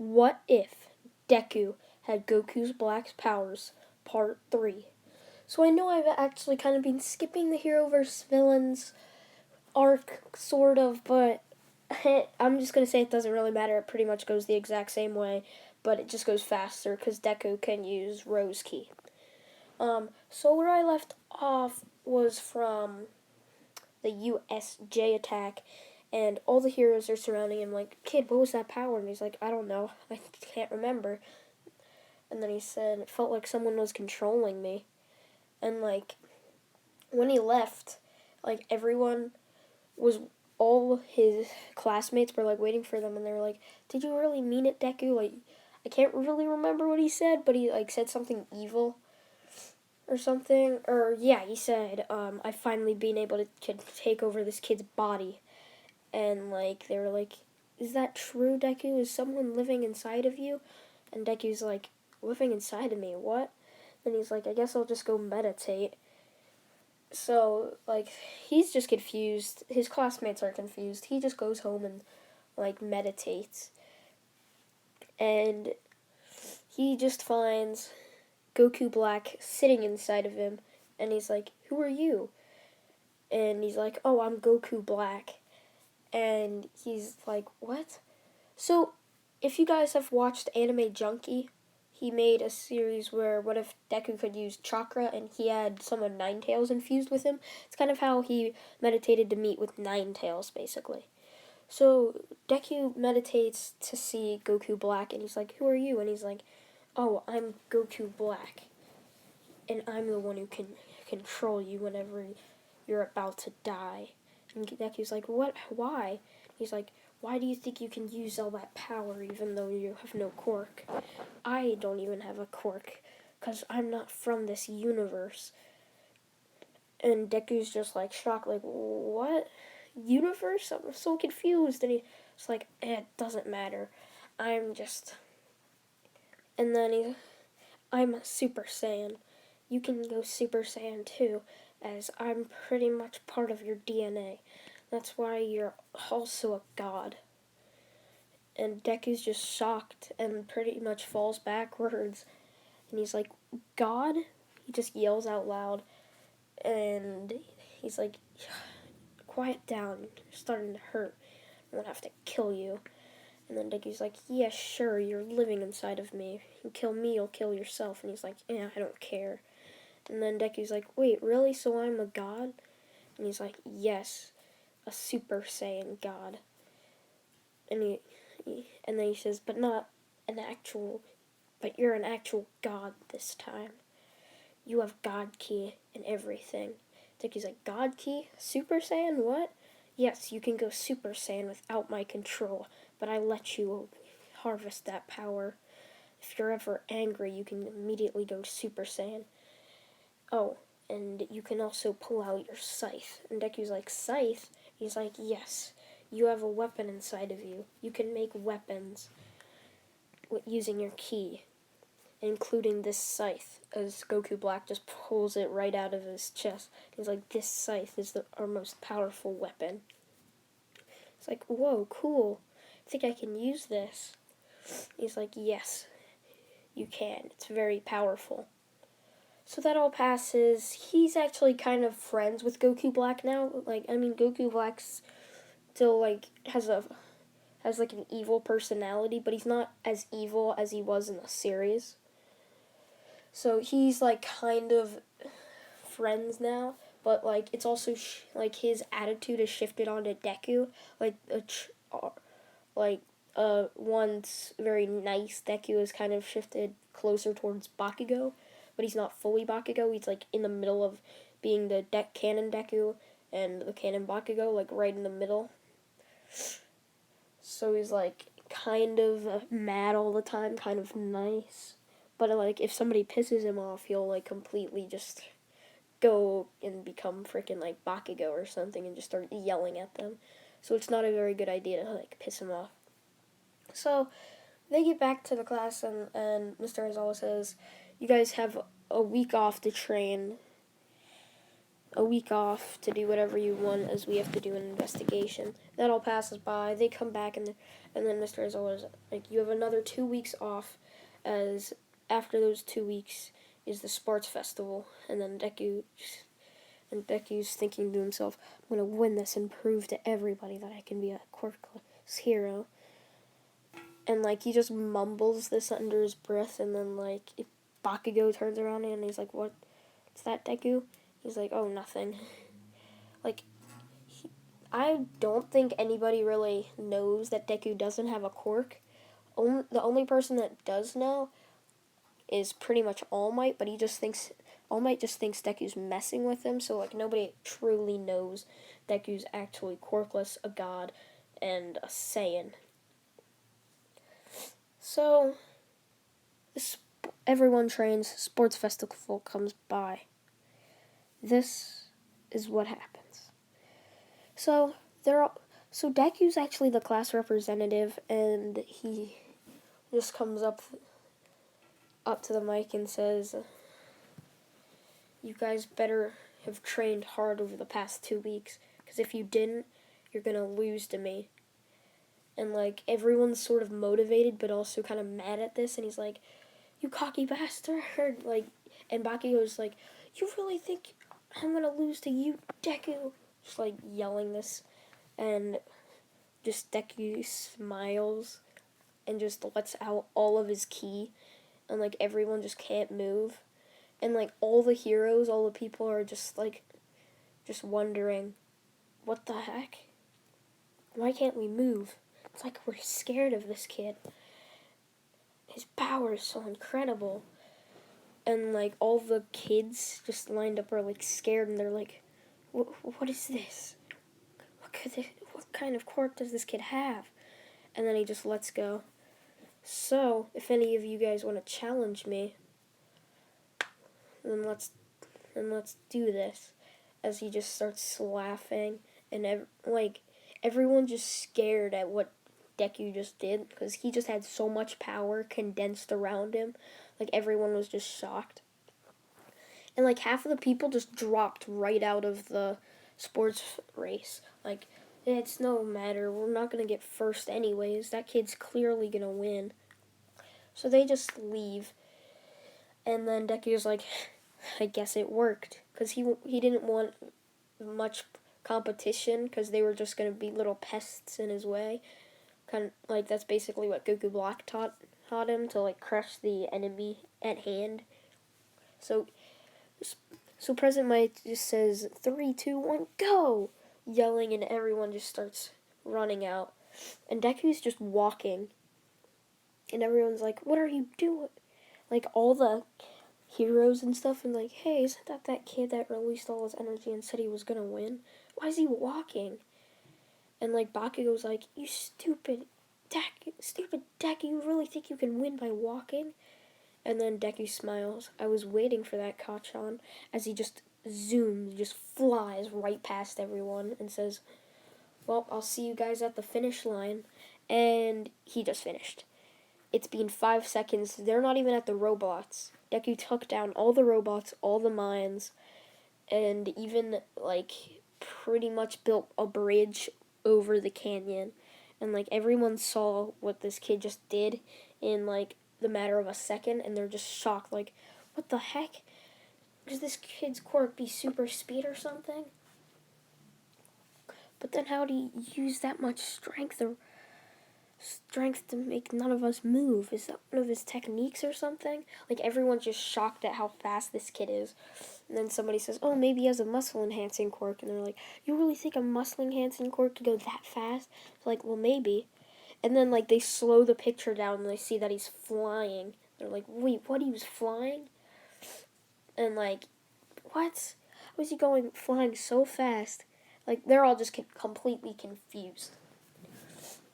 What if Deku had Goku's black powers, part 3? So I know I've actually kind of been skipping the hero versus villains arc, sort of, but I'm just going to say it doesn't really matter. It pretty much goes the exact same way, but it just goes faster because Deku can use Rose Key. So where I left off was from the USJ attack, and all the heroes are surrounding him like, "Kid, what was that power?" And he's like, "I don't know. I can't remember." And then he said, "It felt like someone was controlling me." And, like, when he left, like, all his classmates were, like, waiting for them, and they were like, "Did you really mean it, Deku?" Like, I can't really remember what he said, but he, like, said something evil or something. Or, yeah, he said, "I've finally been able to take over this kid's body." And, like, they were like, "Is that true, Deku? Is someone living inside of you?" And Deku's like, "Living inside of me? What?" And he's like, "I guess I'll just go meditate." So, like, he's just confused. His classmates are confused. He just goes home and, like, meditates. And he just finds Goku Black sitting inside of him. And he's like, "Who are you?" And he's like, "Oh, I'm Goku Black." And he's like, "What?" So, if you guys have watched Anime Junkie, he made a series where what if Deku could use chakra and he had some of Ninetales infused with him? It's kind of how he meditated to meet with Ninetales, basically. So, Deku meditates to see Goku Black, and he's like, "Who are you?" And he's like, "Oh, I'm Goku Black, and I'm the one who can control you whenever you're about to die." And Deku's like, "What? Why?" He's like, "Why do you think you can use all that power even though you have no quirk? I don't even have a quirk, because I'm not from this universe." And Deku's just like shocked, like, "What? Universe? I'm so confused." And he's like, "It doesn't matter. I'm just..." And then "I'm a Super Saiyan. You can go Super Saiyan too, as I'm pretty much part of your DNA. That's why you're also a god." And Deku's just shocked and pretty much falls backwards. And he's like, "God?" He just yells out loud. And he's like, "Quiet down. You're starting to hurt. I'm gonna have to kill you." And then Deku's like, "Yeah, sure, you're living inside of me. You kill me, you'll kill yourself." And he's like, "Yeah, I don't care." And then Deku's like, "Wait, really? So I'm a god?" And he's like, "Yes, a Super Saiyan god." And and then he says, "But not an actual, but you're an actual god this time. You have God Key and everything." Deku's like, "God Key? Super Saiyan? What?" "Yes, you can go Super Saiyan without my control, but I let you harvest that power. If you're ever angry, you can immediately go Super Saiyan. Oh, and you can also pull out your scythe." And Deku's like, "Scythe?" He's like, "Yes, you have a weapon inside of you. You can make weapons using your key, including this scythe." As Goku Black just pulls it right out of his chest. He's like, "This scythe is our most powerful weapon." It's like, "Whoa, cool. I think I can use this." He's like, "Yes, you can. It's very powerful." So that all passes. He's actually kind of friends with Goku Black now. Like, I mean, Goku Black's still, like, has like an evil personality, but he's not as evil as he was in the series. So he's like kind of friends now, but like it's also like his attitude is shifted onto Deku. Like once very nice Deku is kind of shifted closer towards Bakugo, but he's not fully Bakugo. He's like in the middle of being the canon Deku and the canon Bakugo, like right in the middle. So he's like kind of mad all the time, kind of nice. But like if somebody pisses him off, he'll like completely just go and become freaking like Bakugo or something and just start yelling at them. So it's not a very good idea to like piss him off. So they get back to the class and Mr. Aizawa says, "You guys have a week off to train, a week off to do whatever you want, as we have to do an investigation." That all passes by. They come back and And then Mr. Aizawa is like, you have another 2 weeks off, as after those 2 weeks is the sports festival. And then Deku's thinking to himself, I'm going to win this and prove to everybody that I can be a quirkless hero. And, like, he just mumbles this under his breath, and then, like, Bakugo turns around and he's like, what's that, Deku? He's like, oh, nothing. Like, I don't think anybody really knows that Deku doesn't have a quirk. The only person that does know is pretty much All Might, but All Might just thinks Deku's messing with him, so, like, nobody truly knows Deku's actually quirkless, a god, and a Saiyan. So, everyone trains, sports festival comes by. This is what happens. So Deku's actually the class representative, and he just comes up to the mic and says, you guys better have trained hard over the past 2 weeks, because if you didn't, you're gonna lose to me. And, like, everyone's sort of motivated, but also kind of mad at this, and he's like, you cocky bastard, like, and Bakugo's like, you really think I'm gonna lose to you, Deku? Just, like, yelling this, and just Deku smiles, and just lets out all of his ki, and, like, everyone just can't move, and, like, all the heroes, all the people are just, like, just wondering, what the heck? Why can't we move? It's like we're scared of this kid. His power is so incredible. And, like, all the kids just lined up are, like, scared, and they're like, what is this? What kind of quirk does this kid have? And then he just lets go. So, if any of you guys want to challenge me, then let's do this. As he just starts laughing, and everyone just scared at what Deku just did, because he just had so much power condensed around him. Like, everyone was just shocked. And, like, half of the people just dropped right out of the sports race. Like, it's no matter, we're not going to get first anyways. That kid's clearly going to win. So they just leave. And then Deku's like, I guess it worked. Because he didn't want much competition, because they were just going to be little pests in his way. Kind of, like, that's basically what Goku Black taught him, to, like, crush the enemy at hand. So President Mike just says, 3, 2, 1, go! Yelling, and everyone just starts running out. And Deku's just walking. And everyone's like, what are you doing? Like, all the heroes and stuff, and like, hey, isn't that kid that released all his energy and said he was gonna win? Why is he walking? And, like, Bakugo's like, you stupid Deku, you really think you can win by walking? And then Deku smiles. I was waiting for that, Kachan, as he just zooms, just flies right past everyone and says, well, I'll see you guys at the finish line. And he just finished. It's been 5 seconds. They're not even at the robots. Deku took down all the robots, all the mines, and even, like, pretty much built a bridge over the canyon. And, like, everyone saw what this kid just did in, like, the matter of a second, and they're just shocked, like, what the heck? Could this kid's quirk be super speed or something? But then how do you use that much strength to make none of us move? Is that one of his techniques or something? Like, everyone's just shocked at how fast this kid is. And then somebody says, oh, maybe he has a muscle-enhancing quirk. And they're like, you really think a muscle-enhancing quirk could go that fast? It's like, well, maybe. And then, like, they slow the picture down and they see that he's flying. They're like, wait, what? He was flying? And, like, what? How is he flying so fast? Like, they're all just completely confused.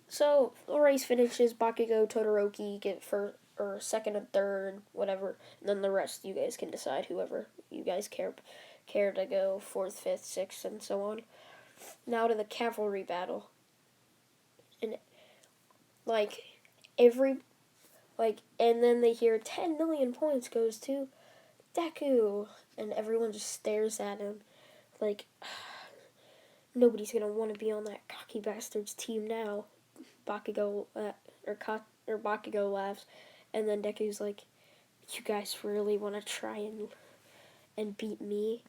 So, the race finishes. Bakugo, Todoroki get first, or second and third, whatever. And then the rest, you guys can decide whoever you guys care to go fourth, fifth, sixth, and so on. Now to the cavalry battle. And, like, and then they hear 10 million points goes to Deku. And everyone just stares at him. Like, nobody's gonna want to be on that cocky bastard's team now. Bakugo laughs, and then Deku's like, "You guys really want to try and beat me?"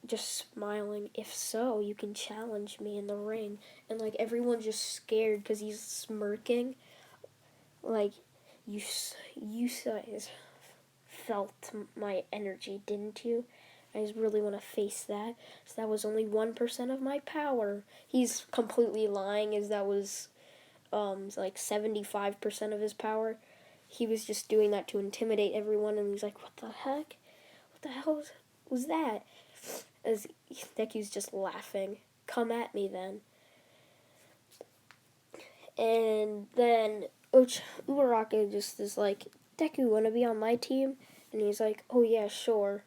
Just smiling. If so, you can challenge me in the ring. And like everyone's just scared because he's smirking. Like you guys felt my energy, didn't you? I just really want to face that. So that was only 1% of my power. He's completely lying, as that was like 75% of his power. He was just doing that to intimidate everyone, and he's like, "What the heck? What the hell was that?" As Deku's just laughing. "Come at me then." And then Uraraka just is like, "Deku, wanna be on my team?" And he's like, "Oh yeah, sure."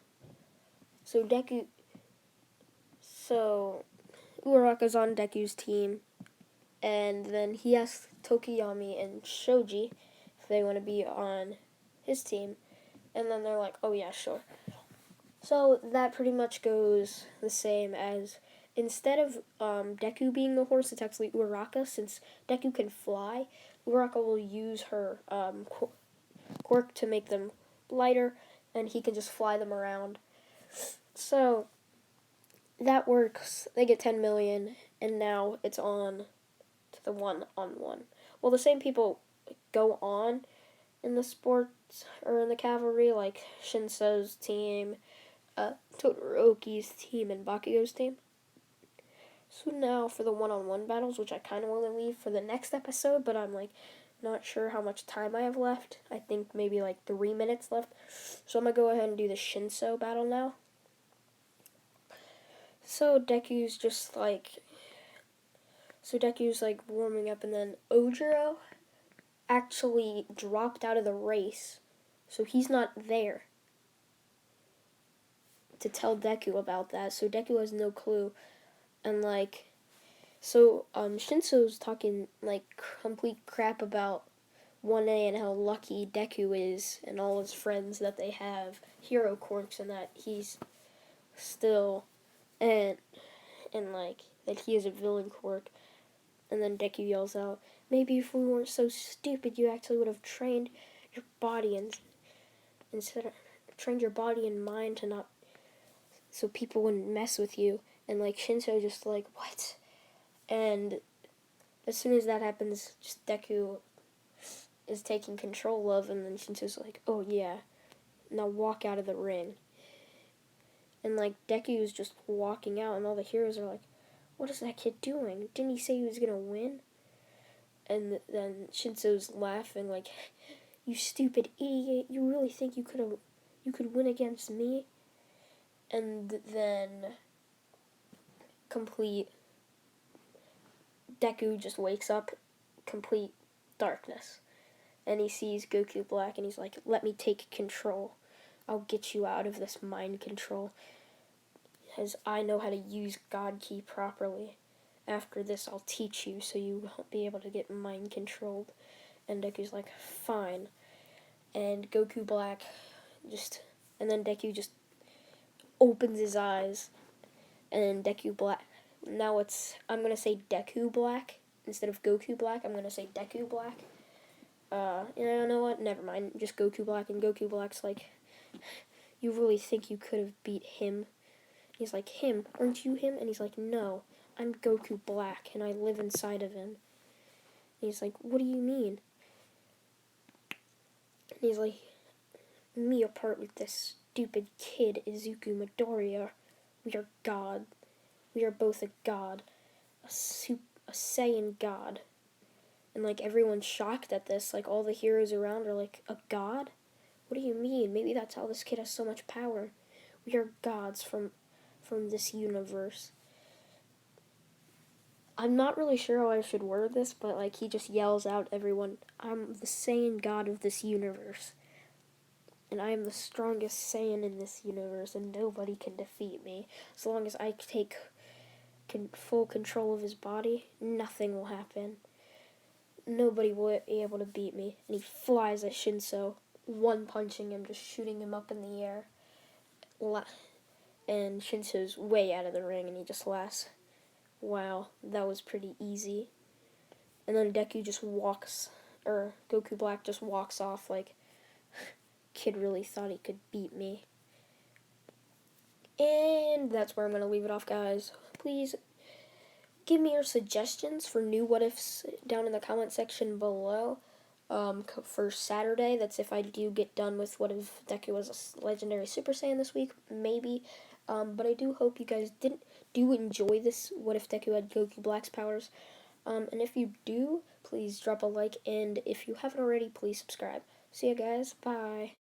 So Uraraka's on Deku's team, and then he asks Tokiyami and Shoji if they want to be on his team, and then they're like, "Oh yeah, sure." So that pretty much goes the same as, instead of Deku being the horse, it's actually Uraraka. Since Deku can fly, Uraraka will use her quirk to make them lighter, and he can just fly them around. So that works. They get 10 million, and now it's on to the one-on-one. Well, the same people go on in the sports or in the cavalry, like Shinso's team, Todoroki's team, and Bakugo's team. So now for the one-on-one battles, which I kind of want to leave for the next episode, but I'm like not sure how much time I have left. I think maybe like 3 minutes left. So I'm going to go ahead and do the Shinso battle now. So Deku's like warming up, and then Ojiro actually dropped out of the race. So he's not there to tell Deku about that. So Deku has no clue. And Shinso's talking like complete crap about 1A and how lucky Deku is and all his friends that they have hero quirks, and that he's still and like that he is a villain quirk. And then Deku yells out, "Maybe if we weren't so stupid, you actually would have trained your body and instead of trained your body and mind to not, so people wouldn't mess with you." And like Shinso just like, "What?" And as soon as that happens, just Deku is taking control of, and then Shinso's like, "Oh yeah, now walk out of the ring." And like Deku is just walking out, and all the heroes are like, "What is that kid doing? Didn't he say he was gonna win?" And then Shinso's laughing like, "You stupid idiot! You really think you could win against me?" And then complete Deku just wakes up, complete darkness, and he sees Goku Black, and he's like, "Let me take control. I'll get you out of this mind control, as I know how to use God Ki properly. After this, I'll teach you so you won't be able to get mind controlled." And Deku's like, "Fine." And Goku Black and then Deku just opens his eyes, and Deku Black, now I'm going to say Deku Black, instead of Goku Black, I'm going to say Deku Black. You know what, never mind, just Goku Black, and Goku Black's like, "You really think you could have beat him?" He's like, "Him? Aren't you him?" And he's like, "No, I'm Goku Black, and I live inside of him." And he's like, "What do you mean?" And he's like, "Me apart with this stupid kid, Izuku Midoriya. We are God. We are both a god. A Saiyan god." And like everyone's shocked at this. Like all the heroes around are like, "A god? What do you mean? Maybe that's how this kid has so much power. We are gods from this universe." I'm not really sure how I should word this, but like he just yells out at everyone, "I'm the Saiyan god of this universe. And I am the strongest Saiyan in this universe, and nobody can defeat me. As long as I take full control of his body, nothing will happen. Nobody will be able to beat me." And he flies at Shinso, one-punching him, just shooting him up in the air. And Shinso's way out of the ring, and he just laughs. "Wow, that was pretty easy." and then Deku just walks, or Goku Black just walks off like, kid really thought he could beat me. And that's where I'm going to leave it off, guys. Please give me your suggestions for new what ifs down in the comment section below. For Saturday, that's if I do get done with what if Deku was a legendary Super Saiyan this week, maybe. But I do hope you guys do enjoy this what if Deku had Goku Black's powers. And if you do, please drop a like, and if you haven't already, please subscribe. See ya, guys. Bye.